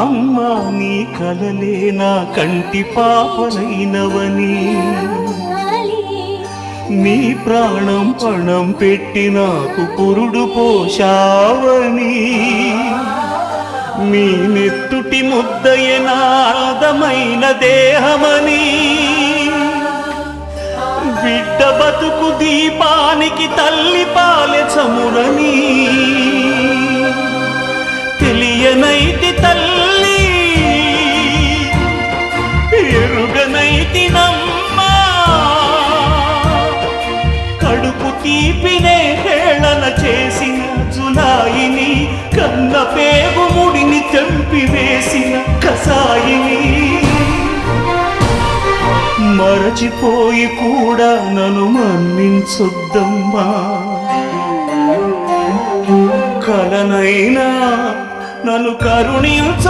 అమ్మా నీ కలలే నా కంటి పాపలైనవని, నీ ప్రాణం పణం పెట్టి నాకు పురుడు పోశావని, మీ నెత్తుటి ముద్దయే నా అందమైన దేహమని, బిడ్డ బతుకు దీపానికి తల్లి పాలె చమురని తెలియనైతి తల్లి, ఎరుగనైతి నమ్మా, కడుపు తీపినే హేళన చేసిన జులాయిని, కన్న పేగు ముడిని తెంపివేసిన కసాయిని, మరచిపోయి కూడా నన్ను మన్నించొద్దమ్మా, కలనైనా నన్ను కరుణించ